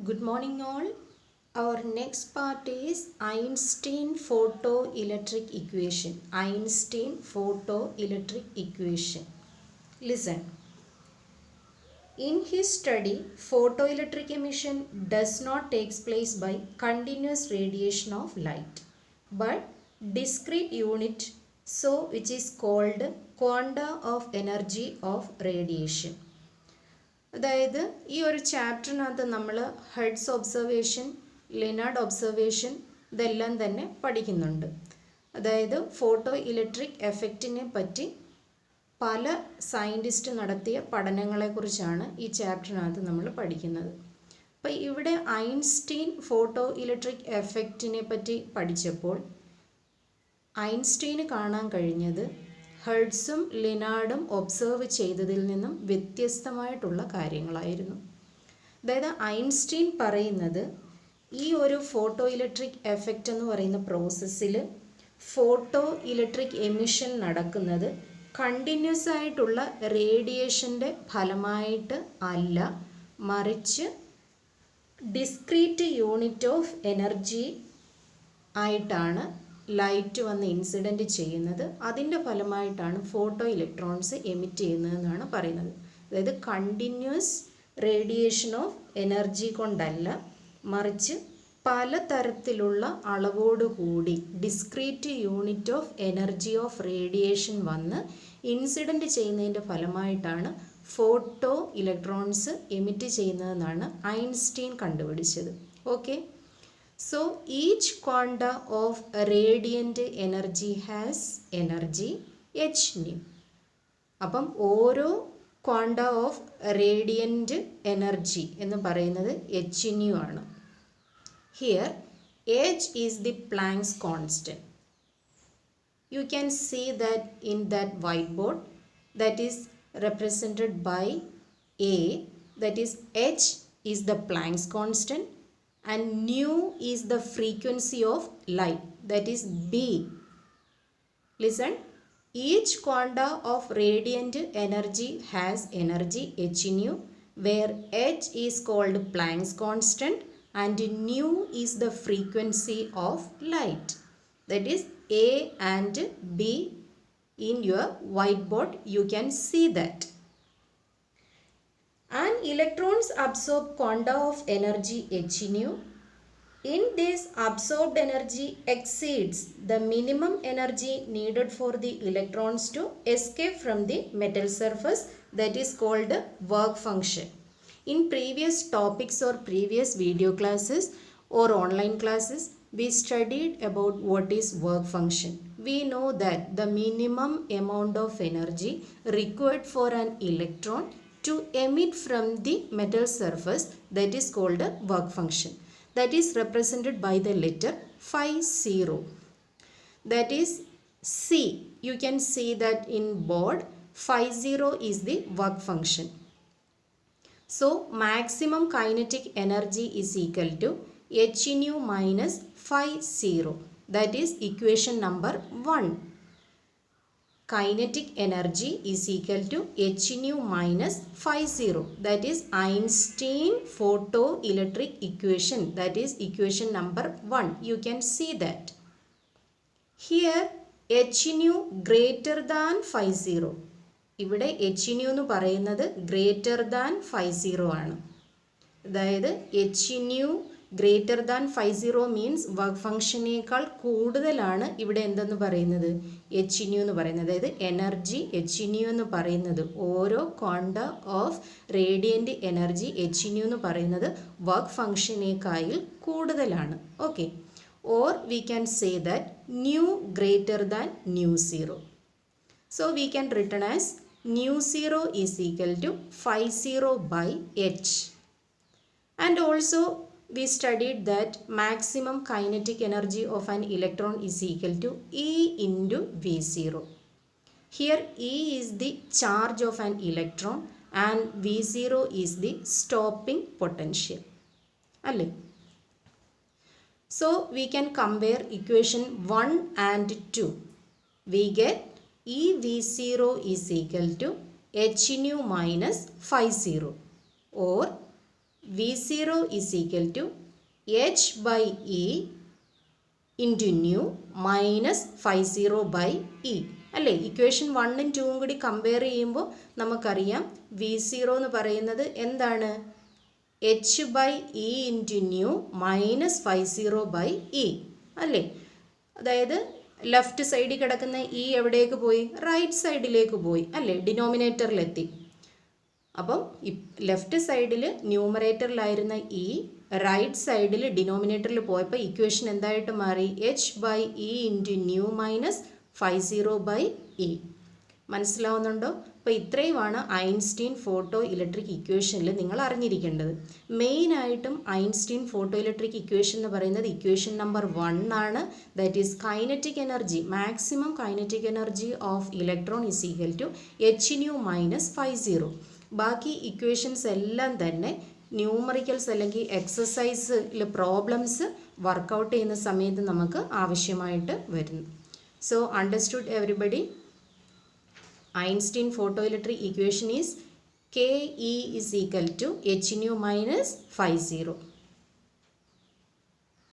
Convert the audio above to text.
Good morning all. Our next part is Einstein photoelectric equation. Einstein photoelectric equation. Listen. In his study, photoelectric emission does not take place by continuous radiation of light, but discrete unit, so which is called quanta of energy of radiation. അതായത് ഈ ഒരു ചാപ്റ്ററിനകത്ത് നമ്മൾ heads observation, ലിനാർഡ് observation ഇതെല്ലാം തന്നെ പഠിക്കുന്നുണ്ട്. അതായത് photo electric എഫക്റ്റിനെ പറ്റി പല സയൻറ്റിസ്റ്റ് നടത്തിയ പഠനങ്ങളെക്കുറിച്ചാണ് ഈ ചാപ്റ്ററിനകത്ത് നമ്മൾ പഠിക്കുന്നത്. അപ്പോൾ ഇവിടെ ഐൻസ്റ്റീൻ ഫോട്ടോ ഇലക്ട്രിക് എഫക്റ്റിനെ പറ്റി പഠിച്ചപ്പോൾ ഐൻസ്റ്റീന് കാണാൻ കഴിഞ്ഞത് ഹെഡ്സും ലിനാർഡും ഒബ്സർവ് ചെയ്തതിൽ നിന്നും വ്യത്യസ്തമായിട്ടുള്ള കാര്യങ്ങളായിരുന്നു. അതായത് ഐൻസ്റ്റീൻ പറയുന്നത് ഈ ഒരു ഫോട്ടോ ഇലക്ട്രിക് എഫക്റ്റ് എന്ന് പറയുന്ന പ്രോസസ്സിൽ ഫോട്ടോ ഇലക്ട്രിക് എമിഷൻ നടക്കുന്നത് കണ്ടിന്യൂസ് ആയിട്ടുള്ള റേഡിയേഷൻ്റെ ഫലമായിട്ട് അല്ല, മറിച്ച് ഡിസ്ക്രീറ്റ് യൂണിറ്റ് ഓഫ് എനർജി ആയിട്ടാണ് ലൈറ്റ് വന്ന് ഇൻസിഡൻറ്റ് ചെയ്യുന്നത്. അതിൻ്റെ ഫലമായിട്ടാണ് ഫോട്ടോ ഇലക്ട്രോൺസ് എമിറ്റ് ചെയ്യുന്നതെന്നാണ് പറയുന്നത്. അതായത് കണ്ടിന്യൂസ് റേഡിയേഷൻ ഓഫ് എനർജി കൊണ്ടല്ല, മറിച്ച് പലതരത്തിലുള്ള അളവോടുകൂടി discrete unit of energy of radiation വന്ന് ഇൻസിഡൻറ്റ് ചെയ്യുന്നതിൻ്റെ ഫലമായിട്ടാണ് ഫോട്ടോ ഇലക്ട്രോൺസ് എമിറ്റ് ചെയ്യുന്നതെന്നാണ് ഐൻസ്റ്റീൻ കണ്ടുപിടിച്ചത്. Okay. So each quanta of radiant energy has energy h nu. അപ്പം ഓരോ ക്വാണ്ട ഓഫ് റേഡിയൻറ്റ് എനർജി എന്ന് പറയുന്നത് എച്ച് ന്യൂ ആണ്. Here h is the Planck's constant. You can see that in that white board that is represented by A, that is h is the Planck's constant and nu is the frequency of light, that is B. Listen, each quanta of radiant energy has energy h nu, where h is called Planck's constant and nu is the frequency of light, that is A and B. In your whiteboard you can see that. And electrons absorb quanta of energy h nu. In this, absorbed energy exceeds the minimum energy needed for the electrons to escape from the metal surface, that is called work function. In previous topics or previous video classes or online classes, we studied about what is work function. We know that the minimum amount of energy required for an electron to emit from the metal surface, that is called a work function. That is represented by the letter phi 0. That is C. You can see that in board phi 0 is the work function. So maximum kinetic energy is equal to h nu minus phi 0. That is equation number 1. Kinetic energy is equal to h nu minus phi 0. That is Einstein photoelectric equation. That is equation number 1. You can see that. Here h nu greater than phi 0. ഇവിടെ h nu എന്ന് പറയുന്നത് greater than phi 0 ആണ്. അതായത് h nu greater than phi 0 means work ഫംഗ്ഷനേക്കാൾ കൂടുതലാണ് ഇവിടെ എന്തെന്ന് പറയുന്നത് എച്ച് ന്യൂ എന്ന് പറയുന്നത്. അതായത് എനർജി എച്ച് ന്യൂ എന്ന് പറയുന്നത് ഓരോ quanta of radiant energy H nu എന്ന് പറയുന്നത് വർക്ക് ഫംഗ്ഷനേക്കാൾ കൂടുതലാണ്. Okay. Or we can say that nu greater than nu 0. So we can written as nu 0 is equal to phi 0 by H. And also we studied that maximum kinetic energy of an electron is equal to E into V0. Here E is the charge of an electron and V0 is the stopping potential. Alle. So we can compare equation 1 and 2. We get E V0 is equal to h nu minus phi 0, or V0 is equal to H by E into nu minus five zero by E അല്ലേ. Equation 1ഉം 2ഉം കൂടി compare ചെയ്യുമ്പോൾ നമുക്കറിയാം V0 എന്ന് പറയുന്നത് എന്താണ്, H by E into nu minus five zero by E അല്ലേ. അതായത് ലെഫ്റ്റ് സൈഡിൽ കിടക്കുന്ന ഇ എവിടേക്ക് പോയി, റൈറ്റ് സൈഡിലേക്ക് പോയി അല്ലേ, ഡിനോമിനേറ്ററിലെത്തി. അപ്പം ലെഫ്റ്റ് സൈഡിൽ ന്യൂമറേറ്ററിലായിരുന്ന ഇ റൈറ്റ് സൈഡിൽ ഡിനോമിനേറ്ററിൽ പോയപ്പോൾ ഇക്വേഷൻ എന്തായിട്ട് മാറി, H by E into nu minus five zero by E. മനസ്സിലാവുന്നുണ്ടോ? അപ്പോൾ ഇത്രയുമാണ് ഐൻസ്റ്റീൻ ഫോട്ടോ ഇലക്ട്രിക് ഇക്വേഷനിൽ നിങ്ങൾ അറിഞ്ഞിരിക്കേണ്ടത്. മെയിനായിട്ടും ഐൻസ്റ്റീൻ ഫോട്ടോ ഇലക്ട്രിക് ഇക്വേഷൻ എന്ന് പറയുന്നത് ഇക്വേഷൻ നമ്പർ 1 ആണ്. That is kinetic energy, maximum kinetic energy of electron is equal to H nu minus 50. ബാക്കി ഇക്വേഷൻസ് എല്ലാം തന്നെ ന്യൂമറിക്കൽസ് അല്ലെങ്കിൽ എക്സസൈസിൽ പ്രോബ്ലംസ് വർക്കൗട്ട് ചെയ്യുന്ന സമയത്ത് നമുക്ക് ആവശ്യമായിട്ട് വരുന്നു. So understood everybody? Einstein photoelectric equation is Ke is equal to h nu minus phi 0.